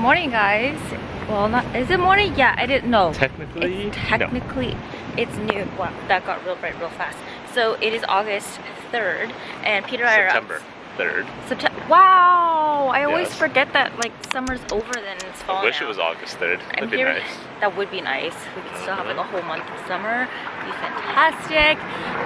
morning, guys. Well, not is it morning? Yeah, I didn't know. Technically, it's noon. Wow, that got real bright real fast. So it is August 3rd, and Peter and I are September 3rd. Wow! I always Yes. forget that like summer's over, then it's fall. I wish now. it was August 3rd. I'm That'd be here. nice. That would be nice. We could still have like a whole month of summer. It'd be fantastic.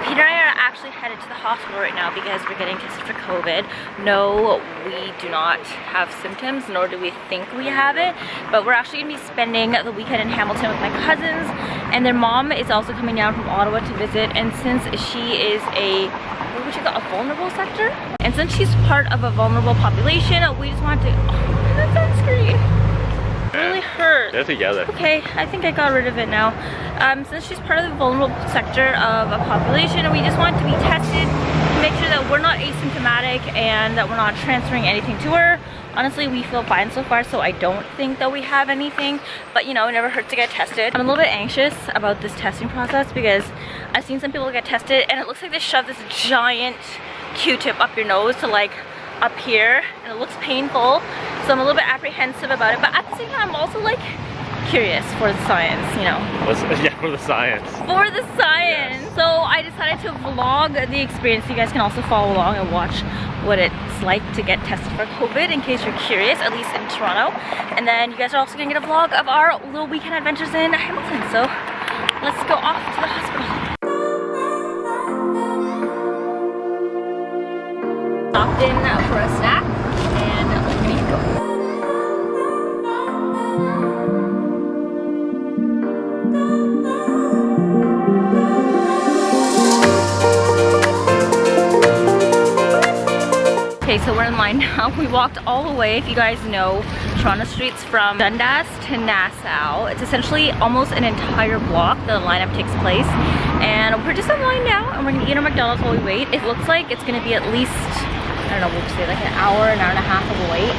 Peter and I are actually headed to the hospital right now because we're getting tested for COVID. No, we do not have symptoms, nor do we think we have it. But we're actually gonna be spending the weekend in Hamilton with my cousins, and their mom is also coming down from Ottawa to visit. And since she is a vulnerable sector, and since she's part of a vulnerable population, we just want to. Oh, the sunscreen really hurt. They're together. Okay, I think I got rid of it now. Since she's part of the vulnerable sector of a population, we just want to be tested to make sure that we're not asymptomatic and that we're not transferring anything to her. Honestly, we feel fine so far, so I don't think that we have anything, but you know, it never hurts to get tested. I'm a little bit anxious about this testing process because I've seen some people get tested and it looks like they shove this giant Q-tip up your nose to like up here, and it looks painful, so I'm a little bit apprehensive about it, but at the same time I'm also like curious for the science, you know. Yeah, for the science. For the science! Yes. So I decided to vlog the experience so you guys can also follow along and watch what it's like to get tested for COVID in case you're curious, at least in Toronto. And then you guys are also gonna get a vlog of our little weekend adventures in Hamilton. So let's go off to the hospital. Stopped in for a snack and we need to go. Okay, so we're in line now. We walked all the way. If you guys know, Toronto streets from Dundas to Nassau. It's essentially almost an entire block that the lineup takes place. And we're just in line now, and we're gonna eat our McDonald's while we wait. It looks like it's gonna be at least, I don't know, we'll say like an hour and a half of a wait.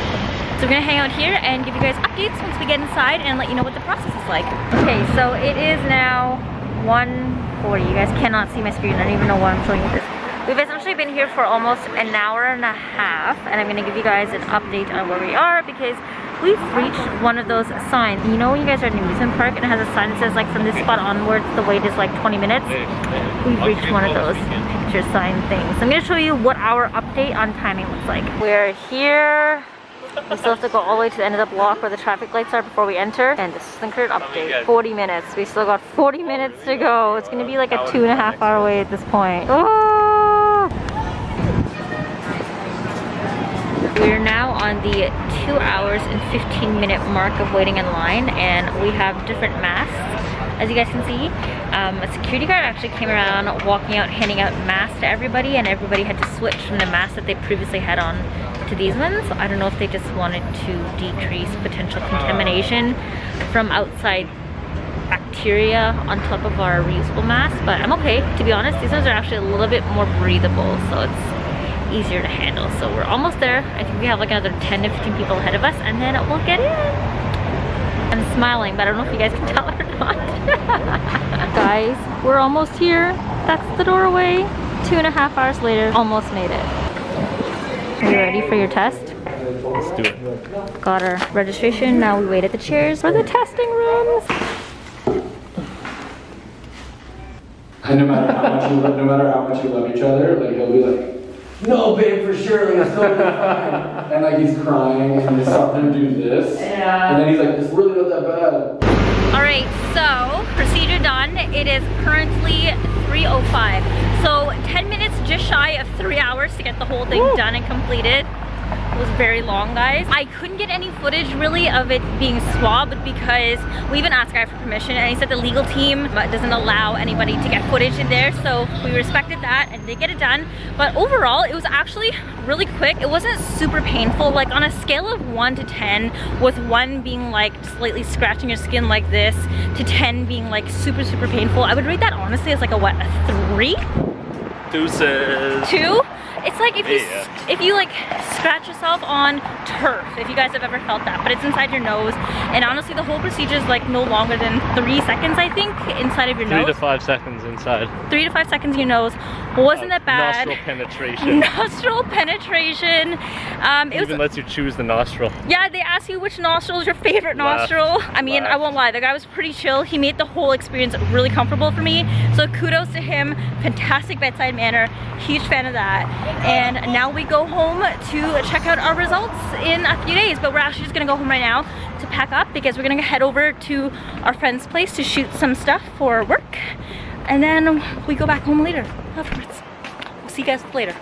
So we're gonna hang out here and give you guys updates once we get inside and let you know what the process is like. Okay, so it is now 1:40. You guys cannot see my screen. I don't even know why I'm showing you this. We've essentially been here for almost an hour and a half, and I'm gonna give you guys an update on where we are because we've reached one of those signs. You know when you guys are at an amusement park and it has a sign that says like from this spot onwards the wait is like 20 minutes? We've reached one of those picture sign things. I'm gonna show you what our update on timing looks like. We're here. We still have to go all the way to the end of the block where the traffic lights are before we enter. And this is the current update. 40 minutes. We still got 40 minutes to go. It's gonna be like a 2.5 hour wait at this point. Oh! We're now on the 2 hours and 15-minute mark of waiting in line, and we have different masks, as you guys can see. A security guard actually came around walking out, handing out masks to everybody, and everybody had to switch from the masks that they previously had on to these ones. I don't know if they just wanted to decrease potential contamination from outside bacteria on top of our reusable masks, but I'm okay. To be honest, these ones are actually a little bit more breathable, so it's easier to handle. So we're almost there. I think we have like another 10 to 15 people ahead of us, and then we'll get in. I'm smiling, but I don't know if you guys can tell or not. Guys, we're almost here. That's the doorway. 2.5 hours later, almost made it. Are you ready for your test? Let's do it. Got our registration. Now we wait at the chairs for the testing rooms. And no matter how much you love each other, like he'll be like, "No, babe, for sure, like it's totally fine." And like he's crying, and you saw him do this, and then he's like, "It's really not that bad." All right, so procedure done. It is currently 3:05. So 10 minutes just shy of 3 hours to get the whole thing done and completed. It was very long, guys. I couldn't get any footage really of it being swabbed because we even asked Guy for permission, and he said the legal team doesn't allow anybody to get footage in there, so we respected that and they get it done. But overall, it was actually really quick. It wasn't super painful. Like on a scale of 1 to 10, with 1 being like slightly scratching your skin like this to 10 being like super painful, I would rate that honestly as like a what, a 3? Deuces. 2? It's like if you like scratch yourself on turf, if you guys have ever felt that, but it's inside your nose. And honestly, the whole procedure is like no longer than 3 seconds, I think, inside of your nose. 3 to 5 seconds inside. 3 to 5 seconds in your nose. Wasn't that bad? Nostril penetration. Nostril penetration. It even lets you choose the nostril. Yeah, they ask you which nostril is your favorite nostril. I mean, I won't lie, the guy was pretty chill. He made the whole experience really comfortable for me. So kudos to him. Fantastic bedside manner. Huge fan of that. And now we go home to check out our results in a few days. But we're actually just gonna go home right now to pack up because we're gonna head over to our friend's place to shoot some stuff for work. And then we go back home later afterwards. We'll see you guys later.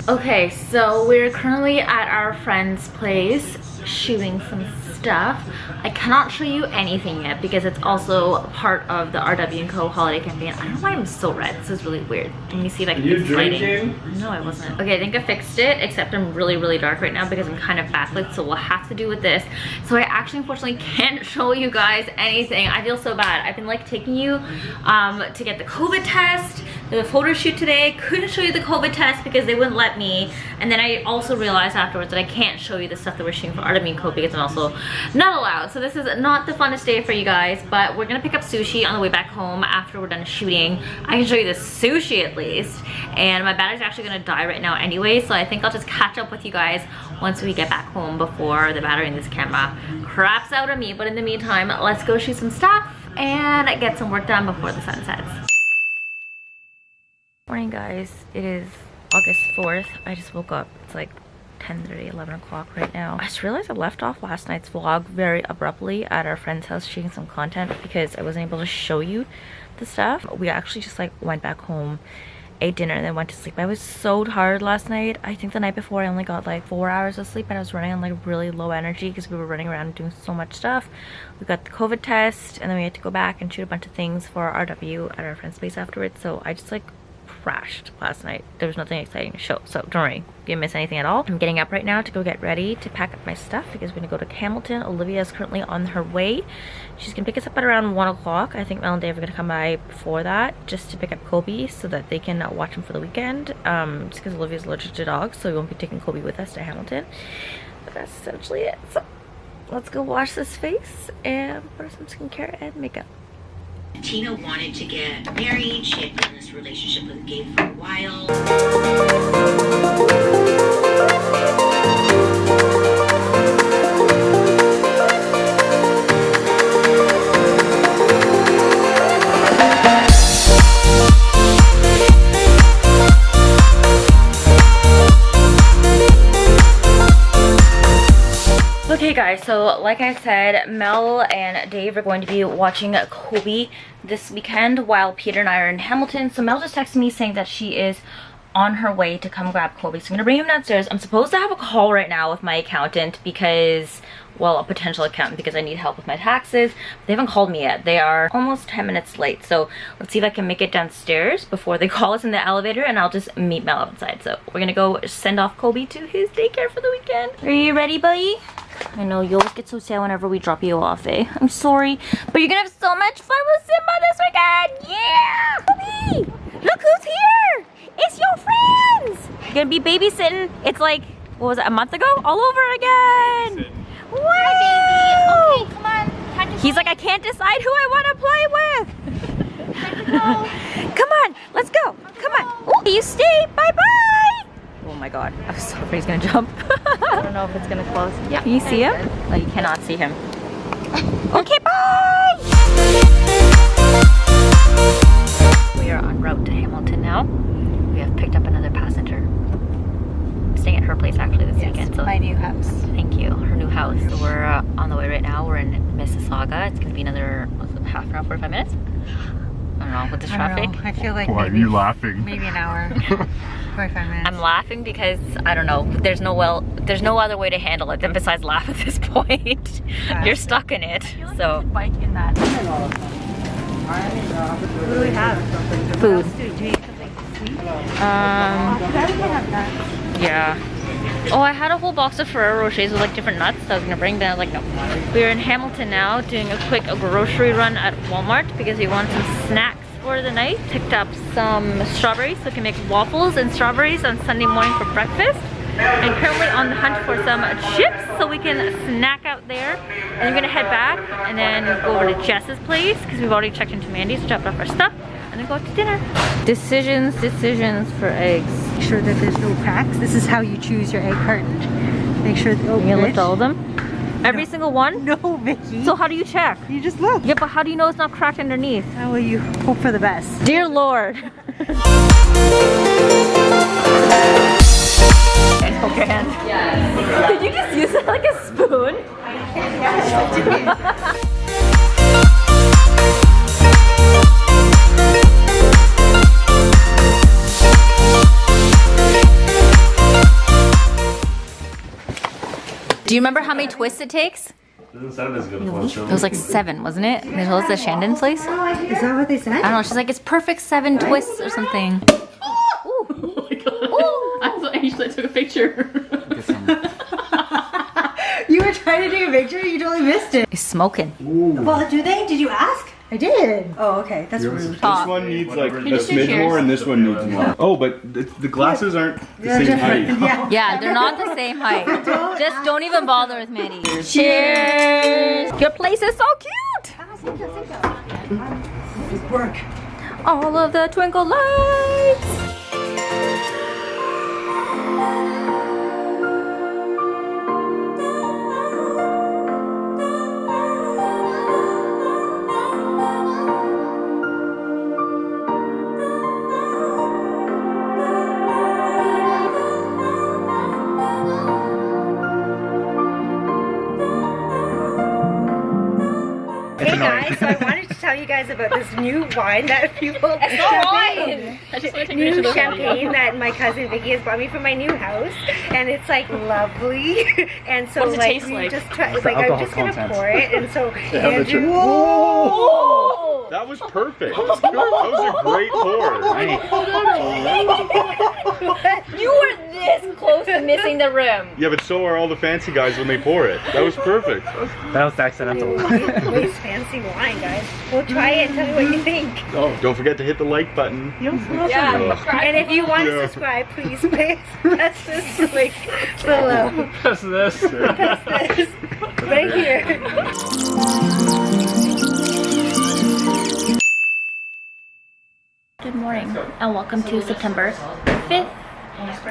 Okay, so we're currently at our friend's place shooting some stuff. I cannot show you anything yet because it's also part of the RW&Co holiday campaign. I don't know why I'm so red. This is really weird. Let me see if I can fix lighting. No, I wasn't. Okay, I think I fixed it, except I'm really, really dark right now because I'm kind of backlit, so we'll have to do with this. So I actually unfortunately can't show you guys anything. I feel so bad. I've been like taking you to get the COVID test, the photo shoot today. Couldn't show you the COVID test because they wouldn't let me. And then I also realized afterwards that I can't show you the stuff that we're shooting for RW&Co because I'm also not allowed. So this is not the funnest day for you guys, but we're gonna pick up sushi on the way back home after we're done shooting. I can show you the sushi at least. And my battery's actually gonna die right now anyway, so I think I'll just catch up with you guys once we get back home before the battery in this camera craps out on me. But in the meantime, let's go shoot some stuff and get some work done before the sun sets. Morning guys, it is August 4th. I just woke up. It's like 10:30, 11 o'clock right now. I just realized I left off last night's vlog very abruptly at our friend's house shooting some content because I wasn't able to show you the stuff. We actually just like went back home, ate dinner, and then went to sleep. I was so tired last night. I think the night before I only got like 4 hours of sleep and I was running on like really low energy because we were running around doing so much stuff. We got the COVID test and then we had to go back and shoot a bunch of things for RW at our friend's place afterwards. So I just like crashed last night. There was nothing exciting to show, so don't worry, you didn't miss anything at all. I'm getting up right now to go get ready to pack up my stuff because we're gonna go to Hamilton. Olivia is currently on her way. She's gonna pick us up at around 1 o'clock. I think Mel and Dave are gonna come by before that just to pick up Kobe so that they can watch him for the weekend, just because Olivia's allergic to dogs, so we won't be taking Kobe with us to Hamilton. But that's essentially it. So let's go wash this face and put on some skincare and makeup. Tina wanted to get married. She had been in this relationship with Gabe for a while. Okay guys, so like I said, Mel and Dave are going to be watching Kobe this weekend while Peter and I are in Hamilton. So Mel just texted me saying that she is on her way to come grab Kobe. So I'm gonna bring him downstairs. I'm supposed to have a call right now with my accountant because, well, a potential accountant because I need help with my taxes. They haven't called me yet. They are almost 10 minutes late. So let's see if I can make it downstairs before they call us in the elevator and I'll just meet Mel outside. So we're gonna go send off Kobe to his daycare for the weekend. Are you ready, buddy? I know you always get so sad whenever we drop you off, eh? I'm sorry, but you're gonna have so much fun with Simba this weekend! Yeah! Kobe! Look who's here! It's your friends! You're gonna be babysitting. It's like, what was it, a month ago? All over again! Wow! Hi, baby. Okay, come on. He's like, I can't decide who I want to play with! Come on, let's go! Come on! Oh, you stay! Bye-bye! Oh my god, I was so afraid he's gonna jump. I don't know if it's gonna close. Yeah. Can you see him? No, you cannot see him. Okay, bye! We are en route to Hamilton now. We have picked up another passenger. I'm staying at her place actually this weekend. So my new house. Thank you, her new house. So we're on the way right now. We're in Mississauga. It's gonna be another half an hour, 45 minutes. I don't know, with this traffic. I feel like Why are you laughing? maybe an hour, 45 minutes. I'm laughing because I don't know. There's no other way to handle it than besides laugh at this point. You're stuck in it. So bike in that. What do we have? food. Do you eat something sweet? Yeah. Oh, I had a whole box of Ferrero Rochers with like different nuts that I was gonna bring, but I was like, no. We're in Hamilton now doing a quick grocery run at Walmart because we want some snacks for the night. Picked up some strawberries so we can make waffles and strawberries on Sunday morning for breakfast. And currently on the hunt for some chips so we can snack out there. And we're gonna head back and then go over to Jess's place because we've already checked into Mandy's, dropped off our stuff, and then go out to dinner. Decisions for eggs. Make sure that there's no cracks. This is how you choose your egg carton. Make sure that You gonna lift all of them? Every single one? No, Vicky. So how do you check? You just look. Yeah, but how do you know it's not cracked underneath? How will you hope for the best? Dear Lord. Poke your hand. Yes. Did you just use it like a spoon? Do you remember how many twists it takes? Doesn't sound as good as It was like 7, wasn't it? They told us the Shandon place. Is that what they said? I don't know. She's like, it's perfect 7 twists or something. Oh my god. I thought I took a picture. You were trying to take a picture, you totally missed it. It's smoking. Well, do they? Did you ask? I did. Oh, okay. That's rude. This one needs like a smidge more and this one needs more. Oh, but the glasses aren't the same height. Yeah. Yeah, they're not the same height. Just don't even bother with Mandy. Cheers. Your place is so cute. Work. All of the twinkle lights. Hey guys, so I wanted to tell you guys about this new wine that people new champagne that my cousin Vicky has bought me for my new house, and it's like lovely. And so What does it like taste we like? just try, like I'm just gonna pour it, and so Andrew. Whoa! That was perfect. That was a great pour. You were this close to missing the rim. Yeah, but so are all the fancy guys when they pour it. That was perfect. That was accidental. Waste fancy wine, guys. We'll try it and tell me what you think. Oh, don't forget to hit the like button. And if you want to subscribe, please press this link below. Press this. Press this right here. Good morning and welcome to September 5th.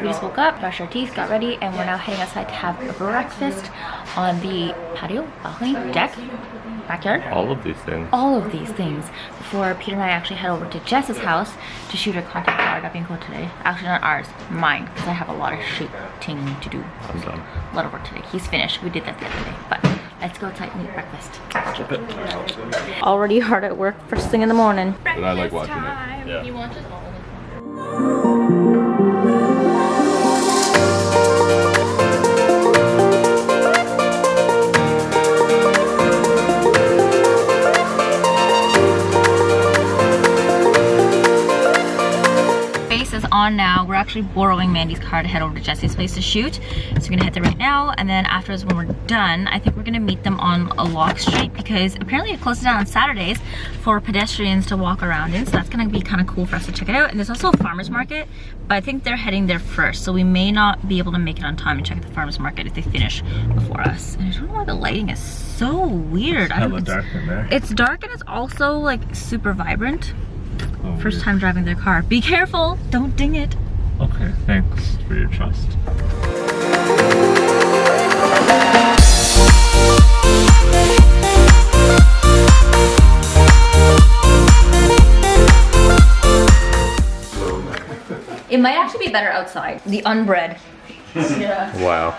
We just woke up, brushed our teeth, got ready, and we're now heading outside to have breakfast on the patio, balcony, deck, backyard. All of these things. All of these things before Peter and I actually head over to Jess's house to shoot our content for our dubbing code today. Actually not ours, mine, because I have a lot of shooting to do. I'm done. A lot of work today. He's finished. We did that the other day, but let's go outside and eat breakfast. Already hard at work first thing in the morning. But I like watching it. Yeah. You want just all of them? Space is on now. We're actually borrowing Mandy's car to head over to Jesse's place to shoot. So we're gonna head there right now, and then afterwards when we're done, I think we're gonna meet them on a Lock Street because apparently it closes down on Saturdays for pedestrians to walk around in. So that's gonna be kind of cool for us to check it out. And there's also a farmer's market, but I think they're heading there first. So we may not be able to make it on time and check the farmer's market if they finish before us. And I don't know why the lighting is so weird. I don't know. Hella dark in there. It's dark and it's also like super vibrant. First time driving their car. Be careful, don't ding it. Okay, thanks for your trust. It might actually be better outside. The unbread. Yeah. Wow.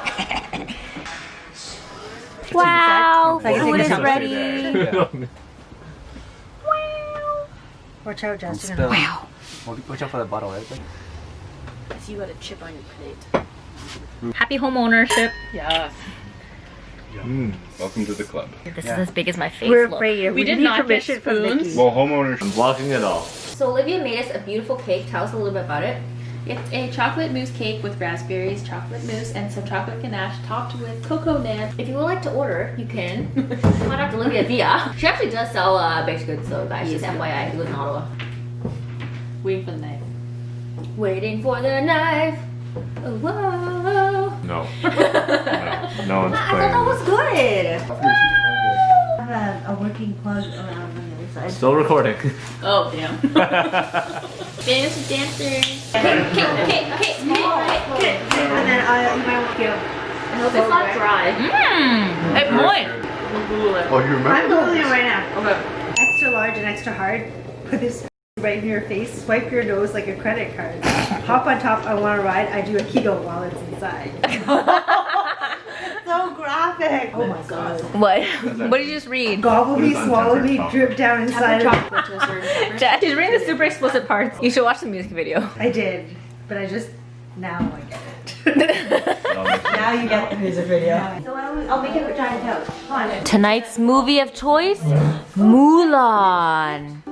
Wow, Like, food is it's ready. Watch out, Justin. Wow. Watch out for that bottle, right? So you got a chip on your plate. Happy home ownership. Yeah. Welcome to the club. This is as big as my face. We're look. afraid. We did need not get permission from spoons. Vicky. Well, homeowners. I'm blocking it all. So Olivia made us a beautiful cake. Tell us a little bit about it. It's a chocolate mousse cake with raspberries, chocolate mousse, and some chocolate ganache topped with cocoa nibs. If you would like to order, you can contact Olivia via. She actually does sell baked goods though, guys. Just FYI, who lives in Ottawa. Waiting for the knife. Waiting for the knife. Oh, whoa. No. No one's I thought playing. that was good. I have a working plug around on the other side. Still recording. Oh, damn. Dance, dancers. Okay. And then you might want to go. I hope it's not dry. Mmm. It's moist. Oh, you remember? I'm Googling it right now. Okay. Extra large and extra hard. Put this right in your face. Swipe your nose like a credit card. Hop on top. I want to ride. I do a Kegel while it's inside. So graphic. Oh my god. What? What did you just read? Gobble me, swallow me, drip down inside. Chocolate to a certain temperature. She's reading the super explicit parts. You should watch the music video. I did, but I just now I get it. Now you get the music video. So I'll make it a giant toast. Come on. Tonight's movie of choice, Mulan.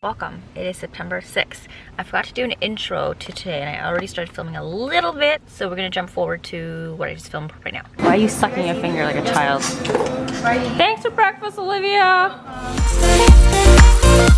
Welcome. It is September 6th. I forgot to do an intro to today and I already started filming a little bit, so we're gonna jump forward to what I just filmed right now. Why are you sucking your finger like a child? Thanks for breakfast, Olivia!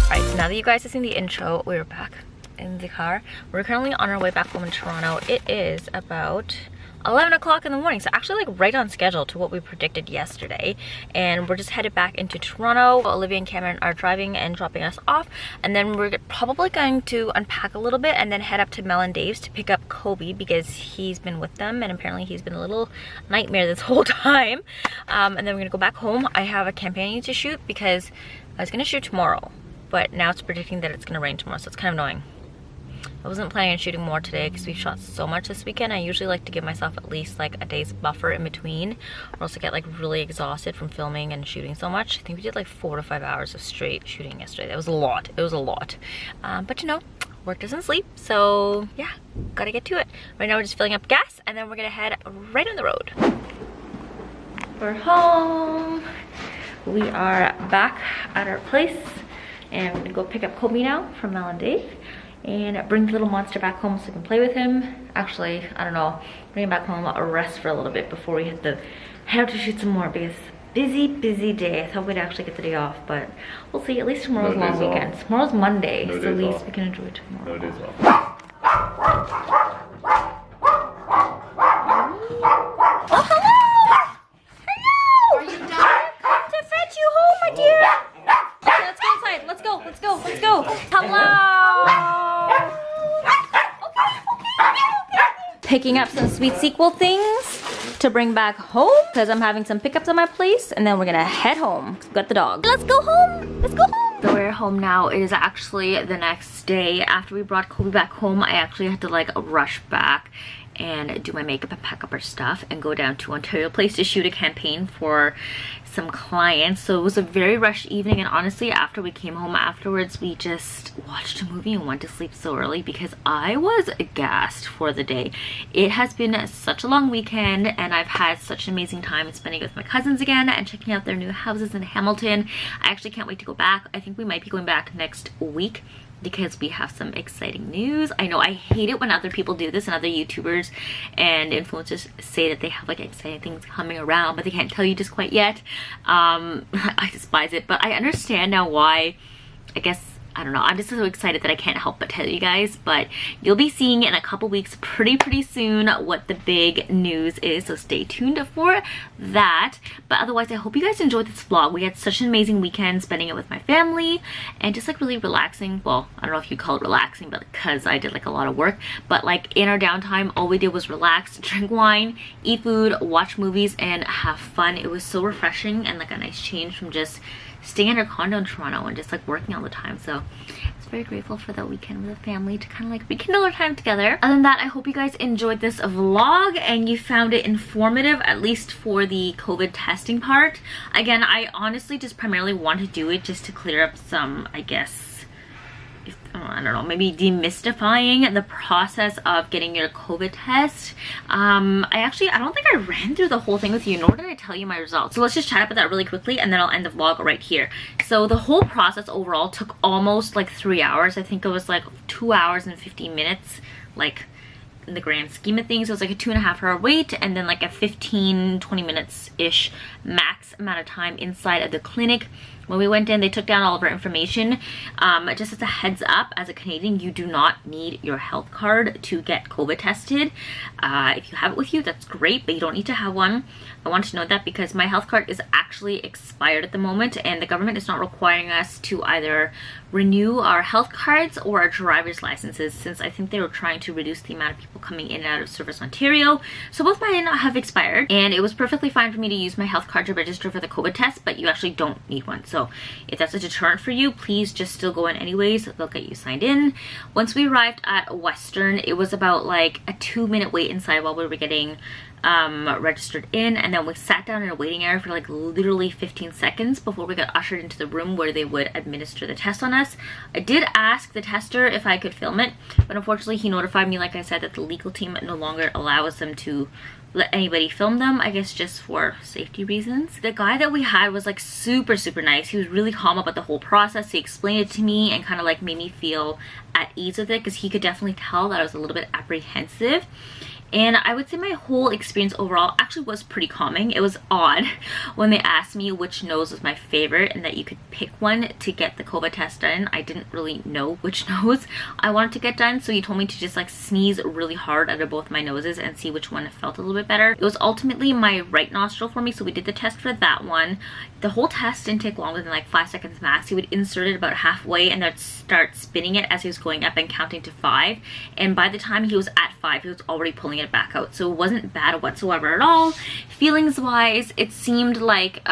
Alright, so now that you guys have seen the intro, we're back in the car. We're currently on our way back home in Toronto. It is about 11 o'clock in the morning, so actually like right on schedule to what we predicted yesterday, and we're just headed back into Toronto. Olivia and Cameron are driving and dropping us off, and then we're probably going to unpack a little bit and then head up to Mel and Dave's to pick up Kobe because he's been with them and apparently he's been a little nightmare this whole time. And then we're gonna go back home. I have a campaign I need to shoot because I was gonna shoot tomorrow, but now it's predicting that it's gonna rain tomorrow, so it's kind of annoying. I wasn't planning on shooting more today because we've shot so much this weekend. I usually like to give myself at least like a day's buffer in between, or else I get like really exhausted from filming and shooting so much. I think we did like 4 to 5 hours of straight shooting yesterday. That was a lot. It was a lot. But you know, work doesn't sleep, so yeah, gotta get to it. Right now we're just filling up gas and then we're gonna head right on the road. We're home. We are back at our place and we're gonna go pick up Kobe now from Mel and Dave and bring the little monster back home so we can play with him. Actually, I don't know, bring him back home, a rest for a little bit before we head out to shoot some more because busy day. I thought we'd actually get the day off, but we'll see. At least tomorrow's long weekend. Tomorrow's Monday, so at least we can enjoy tomorrow. No days off. Oh, hello! Hello! Are you done? Come to fetch you home, my dear. Okay, let's go inside. Let's go. Hello! Picking up some sweet sequel things to bring back home because I'm having some pickups at my place, and then we're gonna head home. We've got the dog. Let's go home. So we're home now. It is actually the next day. After we brought Kobe back home, I actually had to like rush back and do my makeup and pack up our stuff and go down to Ontario Place to shoot a campaign for some clients. So it was a very rushed evening, and honestly after we came home afterwards we just watched a movie and went to sleep so early because I was aghast for the day. It has been such a long weekend and I've had such an amazing time spending it with my cousins again and checking out their new houses in Hamilton. I actually can't wait to go back. I think we might be going back next week because we have some exciting news. I know I hate it when other people do this and other YouTubers and influencers say that they have like exciting things coming around, but they can't tell you just quite yet. I despise it, but I understand now why. I guess, I don't know, I'm just so excited that I can't help but tell you guys, but you'll be seeing in a couple weeks pretty soon what the big news is, so stay tuned for that. But otherwise, I hope you guys enjoyed this vlog. We had such an amazing weekend spending it with my family and just like really relaxing. Well, I don't know if you call it relaxing, but because I did like a lot of work, but like in our downtime all we did was relax, drink wine, eat food, watch movies, and have fun. It was so refreshing and like a nice change from just staying in our condo in Toronto and just like working all the time. So I was very grateful for that weekend with the family to kind of like rekindle our time together. Other than that, I hope you guys enjoyed this vlog and you found it informative, at least for the COVID testing part. Again, I honestly just primarily want to do it just to clear up some, I guess, I don't know, maybe demystifying the process of getting your COVID test. I don't think I ran through the whole thing with you, nor did I tell you my results. So let's just chat about that really quickly and then I'll end the vlog right here. So the whole process overall took almost like 3 hours. I think it was like 2 hours and 15 minutes, like in the grand scheme of things. It was like a 2.5 hour wait and then like a 15-20 minutes ish max amount of time inside of the clinic. When we went in, they took down all of our information. Just as a heads up, as a Canadian, you do not need your health card to get COVID tested. If you have it with you, that's great, but you don't need to have one. I want to know that because my health card is actually expired at the moment, and the government is not requiring us to either renew our health cards or our driver's licenses, since I think they were trying to reduce the amount of people coming in and out of Service Ontario. So both mine have expired, and it was perfectly fine for me to use my health card to register for the COVID test, but you actually don't need one. So if that's a deterrent for you, please just still go in anyways. They'll get you signed in. Once we arrived at Western, it was about like a 2-minute wait inside while we were getting registered in, and then we sat down in a waiting area for like literally 15 seconds before we got ushered into the room where they would administer the test on us. I did ask the tester if I could film it, but unfortunately he notified me, like I said, that the legal team no longer allows them to let anybody film them, I guess just for safety reasons. The guy that we had was like super nice. He was really calm about the whole process. He explained it to me and kind of like made me feel at ease with it, because he could definitely tell that I was a little bit apprehensive. And I would say my whole experience overall actually was pretty calming. It was odd when they asked me which nose was my favorite and that you could pick one to get the COVID test done. I didn't really know which nose I wanted to get done, so he told me to just like sneeze really hard out of both my noses and see which one felt a little bit better. It was ultimately my right nostril for me, so we did the test for that one. The whole test didn't take longer than like 5 seconds max. He would insert it about halfway and then start spinning it as he was going up and counting to 5. And by the time he was at 5, he was already pulling it back out. So it wasn't bad whatsoever at all. Feelings wise, it seemed like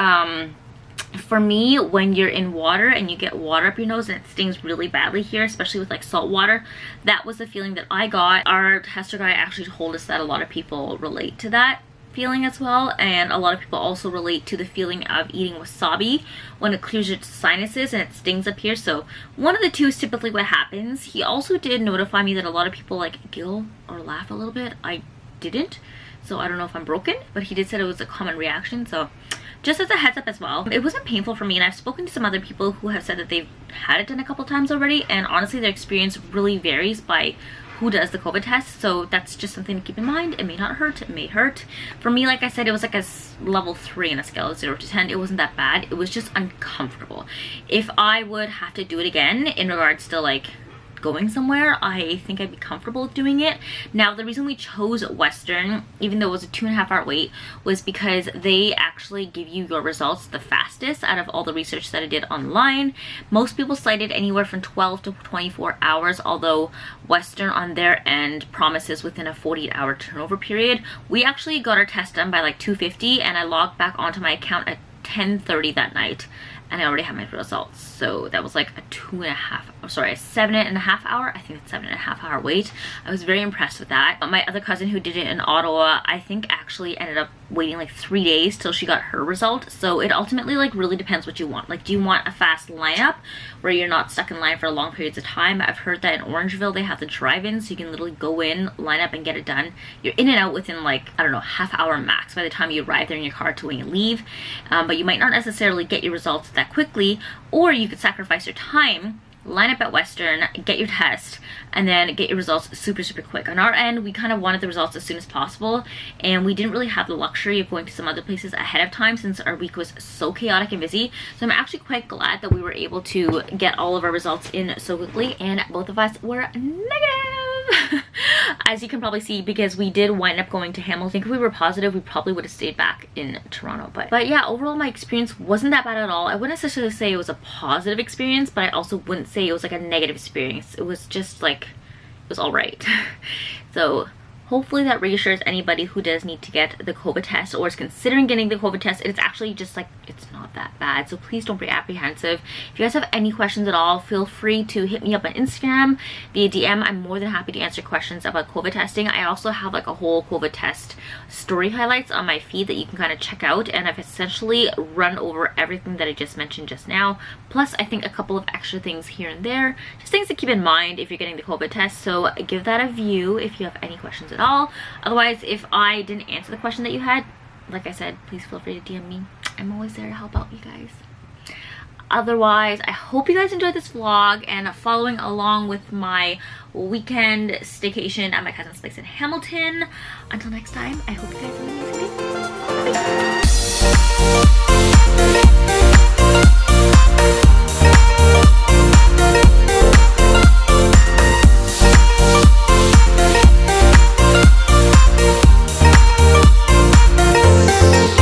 for me, when you're in water and you get water up your nose and it stings really badly here, especially with like salt water, that was the feeling that I got. Our tester guy actually told us that a lot of people relate to that feeling as well, and a lot of people also relate to the feeling of eating wasabi when it clears your sinuses and it stings up here. So one of the two is typically what happens. He also did notify me that a lot of people like giggle or laugh a little bit. I didn't, so I don't know if I'm broken, but he did say it was a common reaction. So just as a heads up as well, it wasn't painful for me, and I've spoken to some other people who have said that they've had it done a couple times already, and honestly their experience really varies by who does the COVID test. So that's just something to keep in mind. It may not hurt, it may hurt. For me, like I said, it was like a level 3 on a scale of 0 to 10. It wasn't that bad. It was just uncomfortable. If I would have to do it again in regards to like going somewhere, I think I'd be comfortable doing it. Now, the reason we chose Western, even though it was a 2.5-hour wait, was because they actually give you your results the fastest out of all the research that I did online. Most people cited anywhere from 12 to 24 hours, although Western on their end promises within a 48-hour turnover period. We actually got our test done by like 2:50, and I logged back onto my account at 10:30 that night, and I already had my results. So that was like a 7.5 hour, I think it's 7.5 hour wait. I was very impressed with that. But my other cousin who did it in Ottawa, I think actually ended up waiting like 3 days till she got her result. So it ultimately like really depends what you want. Like, do you want a fast lineup where you're not stuck in line for long periods of time? I've heard that in Orangeville they have the drive-in, so you can literally go in, line up, and get it done. You're in and out within like, I don't know, half hour max by the time you arrive there in your car to when you leave. But you might not necessarily get your results that quickly, or you could sacrifice your time, line up at Western, get your test, and then get your results super quick. On our end, we kind of wanted the results as soon as possible, and we didn't really have the luxury of going to some other places ahead of time since our week was so chaotic and busy. So I'm actually quite glad that we were able to get all of our results in so quickly, and both of us were negative. As you can probably see, because we did wind up going to Hamilton. I think if we were positive, we probably would have stayed back in Toronto. But yeah, overall my experience wasn't that bad at all. I wouldn't necessarily say it was a positive experience, but I also wouldn't say it was like a negative experience. It was just like, it was all right. So hopefully that reassures anybody who does need to get the COVID test or is considering getting the COVID test. It's actually just like, it's not that bad. So please don't be apprehensive. If you guys have any questions at all, feel free to hit me up on Instagram via DM. I'm more than happy to answer questions about COVID testing. I also have like a whole COVID test story highlights on my feed that you can kind of check out, and I've essentially run over everything that I just mentioned just now, plus I think a couple of extra things here and there, just things to keep in mind if you're getting the COVID test. So give that a view if you have any questions at all. Otherwise, if I didn't answer the question that you had, like I said, please feel free to DM me. I'm always there to help out you guys. Otherwise, I hope you guys enjoyed this vlog and following along with my weekend staycation at my cousin's place in Hamilton. Until next time, I hope you guys have an amazing day. Bye.